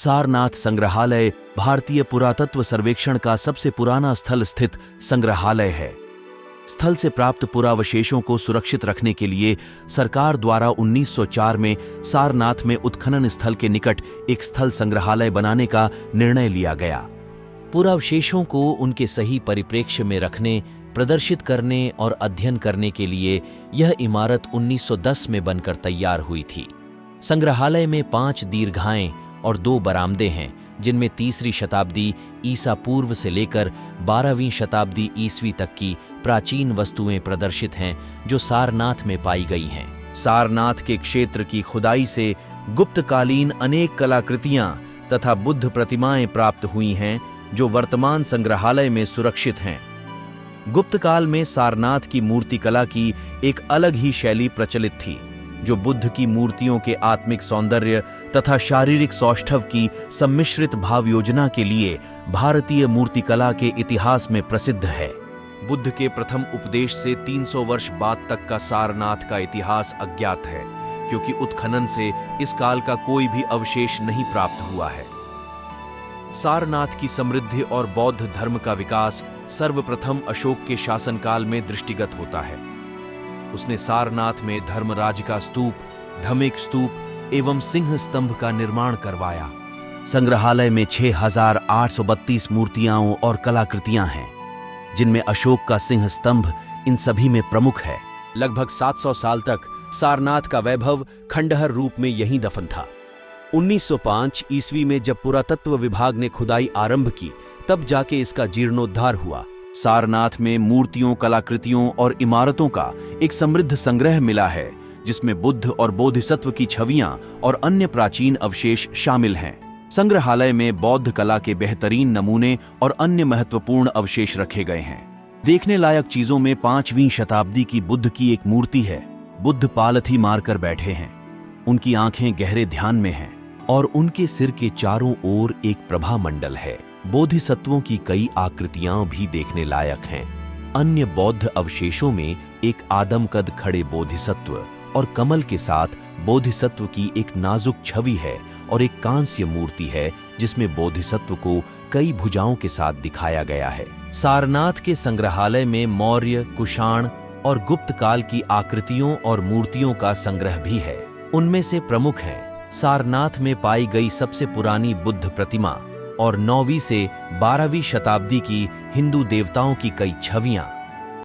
सारनाथ संग्रहालय भारतीय पुरातत्व सर्वेक्षण का सबसे पुराना स्थल स्थित संग्रहालय है। स्थल से प्राप्त पुरावशेषों को सुरक्षित रखने के लिए सरकार द्वारा 1904 में सारनाथ में उत्खनन स्थल के निकट एक स्थल संग्रहालय बनाने का निर्णय लिया गया। पुरावशेषों को उनके सही परिप्रेक्ष्य में रखने, प्रदर्शित करने और अध्ययन करने के लिए यह इमारत 1910 में बनकर तैयार हुई थी। संग्रहालय में 5 दीर्घाएं और 2 बरामदे हैं, जिनमें 3री शताब्दी ईसा पूर्व से लेकर 12वीं शताब्दी ईस्वी तक की प्राचीन वस्तुएं प्रदर्शित हैं, जो सारनाथ में पाई गई हैं। सारनाथ के क्षेत्र की खुदाई से गुप्तकालीन अनेक कलाकृतियां तथा बुद्ध प्रतिमाएं प्राप्त हुई हैं, जो वर्तमान संग्रहालय में सुरक्षित हैं। गुप्त काल में सारनाथ की मूर्तिकला की एक अलग ही शैली प्रचलित थी, जो बुद्ध की मूर्तियों के आत्मिक सौंदर्य तथा शारीरिक सौष्ठव की सम्मिश्रित भाव योजना के लिए भारतीय मूर्तिकला के इतिहास में प्रसिद्ध है। बुद्ध के प्रथम उपदेश से 300 वर्ष बाद तक का सारनाथ का इतिहास अज्ञात है, क्योंकि उत्खनन से इस काल का कोई भी अवशेष नहीं प्राप्त हुआ है। सारनाथ की समृद्धि और बौद्ध धर्म का विकास सर्वप्रथम अशोक के शासनकाल में दृष्टिगत होता है। उसने सारनाथ में धर्मराज का स्तूप, धमिक स्तूप एवं सिंह स्तंभ का निर्माण करवाया। संग्रहालय में 6832 मूर्तियां और कलाकृतियां हैं, जिनमें अशोक का सिंह स्तंभ इन सभी में प्रमुख है। लगभग 700 साल तक सारनाथ का वैभव खंडहर रूप में यहीं दफन था। 1905 ईस्वी में जब पुरातत्व विभाग ने खुदाई आरंभ की, तब जाके इसका जीर्णोद्धार हुआ। सारनाथ में मूर्तियों, कलाकृतियों और इमारतों का एक समृद्ध संग्रह मिला है, जिसमें बुद्ध और बोधिसत्व की छवियां और अन्य प्राचीन अवशेष शामिल हैं। संग्रहालय में बौद्ध कला के बेहतरीन नमूने और अन्य महत्वपूर्ण अवशेष रखे गए हैं। देखने लायक चीजों में 5वीं शताब्दी की बुद्ध की एक मूर्ति है। बुद्ध पालथी मारकर बैठे हैं, उनकी आंखें गहरे ध्यान में हैं और उनके सिर के चारों ओर एक प्रभा मंडल है। बोधिसत्वों की कई आकृतियां भी देखने लायक हैं। अन्य बौद्ध अवशेषों में एक आदमकद खड़े बोधिसत्व और कमल के साथ बोधिसत्व की एक नाजुक छवि है और एक कांस्य मूर्ति है, जिसमें बोधिसत्व को कई भुजाओं के साथ दिखाया गया है। सारनाथ के संग्रहालय में मौर्य, कुषाण और गुप्त काल की आकृतियों और मूर्तियों का संग्रह भी है। उनमें से प्रमुख हैं सारनाथ में पाई गई सबसे पुरानी बुद्ध प्रतिमा और 9वीं से 12वीं शताब्दी की हिंदू देवताओं की कई छवियां।